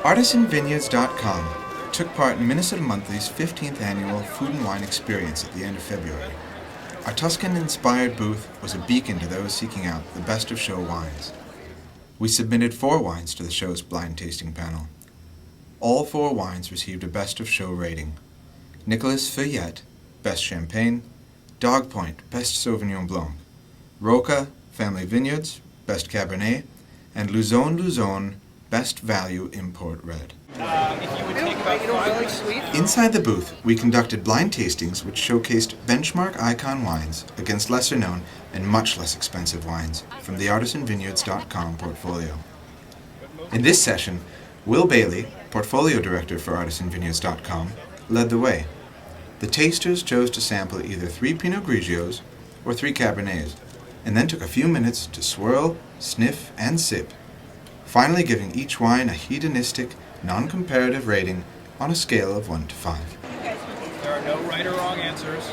ArtisanVineyards.com took part in Minnesota Monthly's 15th annual Food and Wine Experience at the end of February. Our Tuscan-inspired booth was a beacon to those seeking out the best of show wines. We submitted 4 wines to the show's blind tasting panel. All 4 wines received a best of show rating. Nicolas Feuillet, Best Champagne; Dog Point, Best Sauvignon Blanc; Roca Family Vineyards, Best Cabernet; and Luzon, Best Value Import Red. Inside the booth, we conducted blind tastings which showcased benchmark icon wines against lesser-known and much less expensive wines from the ArtisanVineyards.com portfolio. In this session, Will Bailey, Portfolio Director for ArtisanVineyards.com, led the way. The tasters chose to sample either 3 Pinot Grigios or 3 Cabernets, and then took a few minutes to swirl, sniff, and sip, finally giving each wine a hedonistic, non-comparative rating on a scale of 1 to 5. There are no right or wrong answers.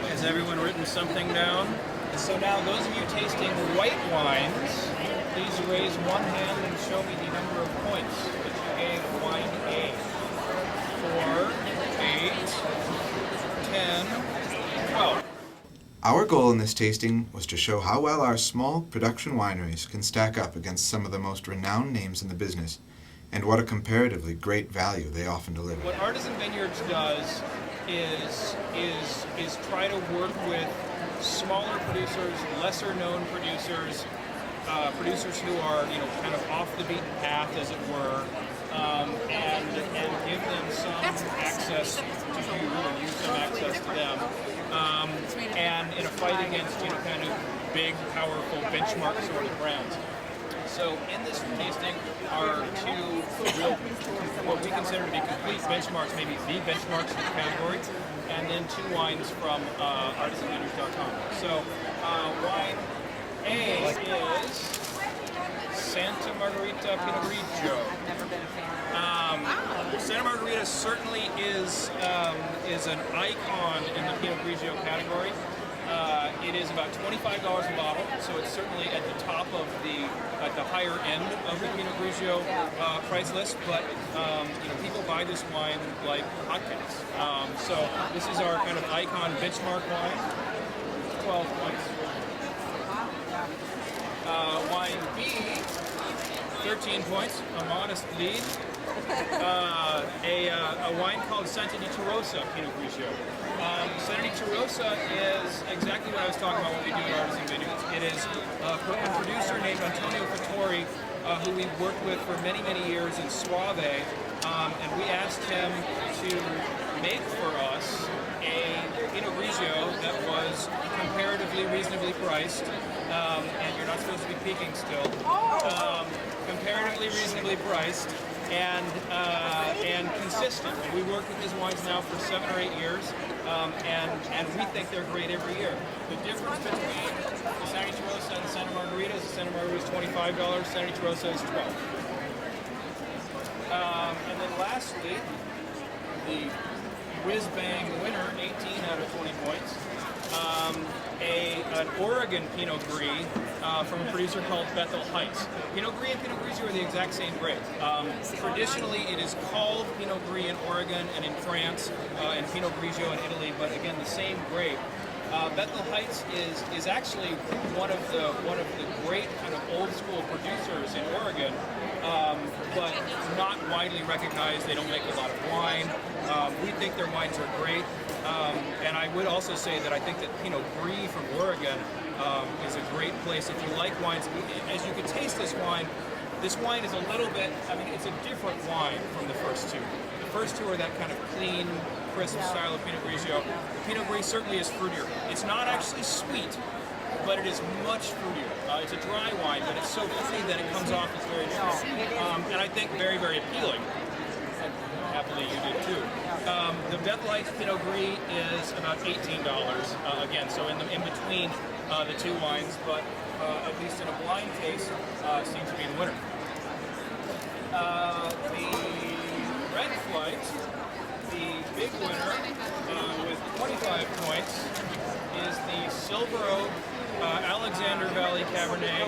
Has everyone written something down? So now those of you tasting white wines, please raise one hand and show me the number of points that you gave wine A. 4, 8, 10, 12. Our goal in this tasting was to show how well our small production wineries can stack up against some of the most renowned names in the business, and what a comparatively great value they often deliver. What Artisan Vineyards does is try to work with smaller producers, lesser known producers, producers who are kind of off the beaten path, as it were, and give them some access to you and you some access to them. And in a fight against kind of big, powerful benchmark sort of brands. So in this tasting are 2 real, what we consider to be complete benchmarks, maybe the benchmarks in the category, and then 2 wines from ArtisanVineyards.com. So wine A is Santa Margherita Pinot Grigio. Santa Margherita certainly is an icon in the Pinot Grigio category. It is about $25 a bottle, so it's certainly at the top of at the higher end of the Pinot Grigio price list. But people buy this wine like hotcakes. So this is our kind of icon benchmark wine. 12 points. Wine B, 13 points, a modest lead. A wine called Santa di Terrossa Pinot Grigio. Santa di Terrossa is exactly what I was talking about when we do at Artisan Vineyards. It is a producer named Antonio Fattori, who we've worked with for many, many years in Suave, and we asked him to make for us a Pinot Grigio that was comparatively reasonably priced, and you're not supposed to be peeking still, comparatively reasonably priced, and consistent. And we worked with his wines now for 7 or 8 years, and we think they're great every year. The difference between the Santa Terrossa and the Santa Margherita is the Santa Margherita is $25, Santa Terrossa is $12. And then lastly, the whiz-bang winner, 18 out of 20 points. An Oregon Pinot Gris from a producer called Bethel Heights. Pinot Gris and Pinot Grigio are the exact same grape. Traditionally, it is called Pinot Gris in Oregon and in France, and Pinot Grigio in Italy, but again, the same grape. Bethel Heights is actually one of the great kind of old school producers in Oregon, but not widely recognized. They don't make a lot of wine. We think their wines are great, and I would also say that I think that Pinot Gris from Oregon is a great place if you like wines. As you can taste this wine is a little bit, it's a different wine from the first 2. The first 2 are that kind of clean, crisp style of Pinot Grigio. Pinot Gris certainly is fruitier. It's not actually sweet, but it is much fruitier. It's a dry wine, but it's so fruity that it comes off as very strong, and I think very, very appealing. Happily you did too. The Bethel Heights Pinot Gris is about $18 again, so in between the 2 wines, but at least in a blind taste, seems to be the winner. The Red Flight, the big winner with 25 points, is the Silver Oak Alexander Valley Cabernet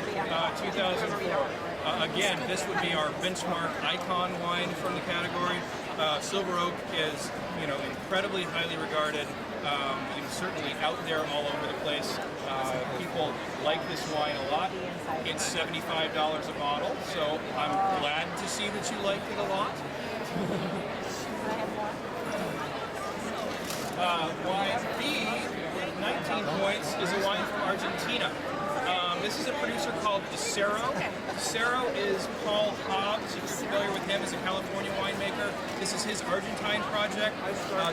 2004. Again, this would be our benchmark icon wine from the category. Silver Oak is, incredibly highly regarded, and certainly out there all over the place. People like this wine a lot. It's $75 a bottle, so I'm glad to see that you liked it a lot. Wine B, with 19 points, is a wine from Argentina. This is a producer called Decero. Decero is Paul Hobbs, if you're familiar with him, as a California winemaker. This is his Argentine project.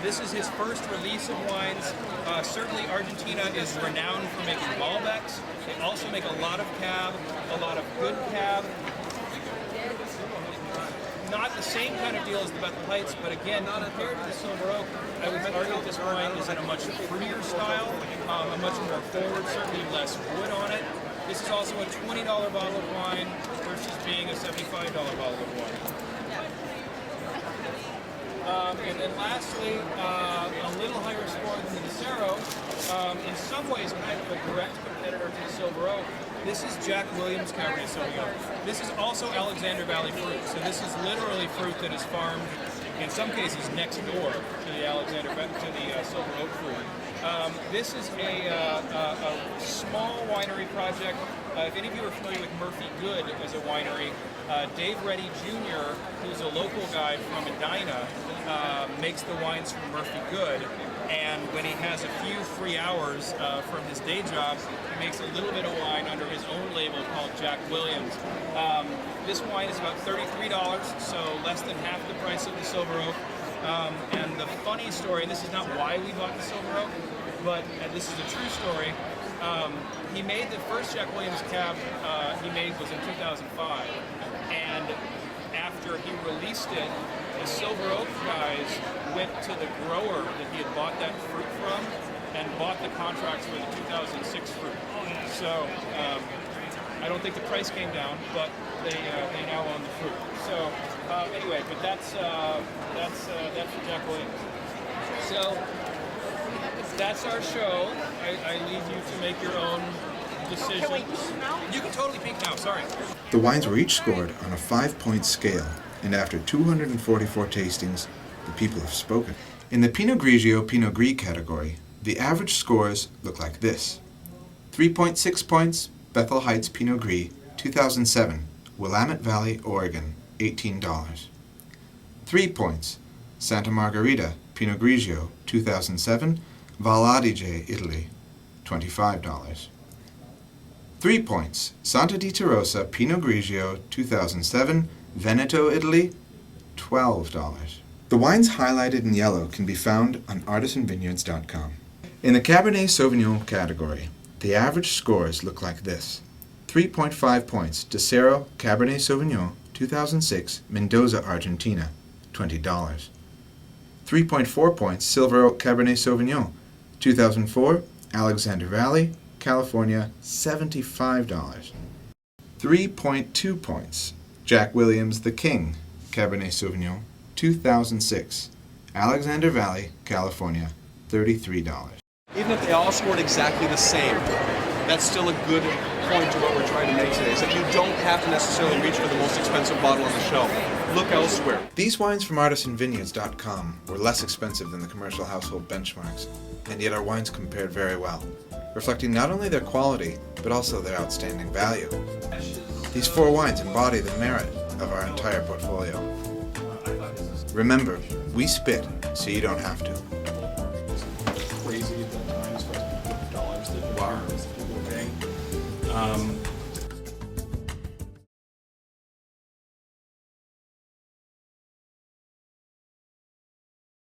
This is his first release of wines. Certainly Argentina is renowned for making Malbecs. They also make a lot of Cab, a lot of good Cab. Not the same kind of deal as the Bethel Heights, but again, compared to the Silver Oak, I would argue this wine is in a much fruitier style, a much more forward, certainly less wood on it. This is also a $20 bottle of wine versus being a $75 bottle of wine. And then lastly, a little higher score than the Decero, in some ways kind of a direct competitor to the Silver Oak. This is Jack Williams Cabernet Sauvignon. This is also Alexander Valley fruit, so this is literally fruit that is farmed, in some cases, next door to the Silver Oak fruit. This is a small winery project. If any of you are familiar with Murphy Good as a winery, Dave Reddy Jr., who's a local guy from Edina, makes the wines from Murphy Good. And when he has a few free hours from his day job, he makes a little bit of wine under his own label called Jack Williams. This wine is about $33, so less than half the price of the Silver Oak. And the funny story, and this is not why we bought the Silver Oak, but this is a true story. He made the first Jack Williams Cab he made was in 2005. And after he released it, the Silver Oak guys went to the grower that he had bought that fruit from and bought the contracts for the 2006 fruit. So I don't think the price came down, but they now own the fruit. So anyway, but that's for Jack Williams. So that's our show. I leave you to make your own decisions. Can we peek now? You can totally peek now. Sorry. The wines were each scored on a 5-point scale, and after 244 tastings, the people have spoken. In the Pinot Grigio Pinot Gris category, the average scores look like this. 3.6 points, Bethel Heights Pinot Gris, 2007, Willamette Valley, Oregon, $18. 3 points, Santa Margherita Pinot Grigio, 2007, Val Adige, Italy, $25. 3 points, Santa di Terrossa Pinot Grigio, 2007, Veneto, Italy, $12. The wines highlighted in yellow can be found on artisanvineyards.com. In the Cabernet Sauvignon category, the average scores look like this. 3.5 points, Decero Cabernet Sauvignon, 2006, Mendoza, Argentina, $20. 3.4 points, Silver Oak Cabernet Sauvignon, 2004, Alexander Valley, California, $75. 3.2 points, Jack Williams the King Cabernet Sauvignon, 2006, Alexander Valley, California, $33. Even if they all scored exactly the same, that's still a good point to what we're trying to make today, is that you don't have to necessarily reach for the most expensive bottle on the shelf. Look elsewhere. These wines from artisanvineyards.com were less expensive than the commercial household benchmarks, and yet our wines compared very well, reflecting not only their quality, but also their outstanding value. These 4 wines embody the merit of our entire portfolio. Remember, we spit so you don't have to. Crazy at that time, especially with dollars that people were paying.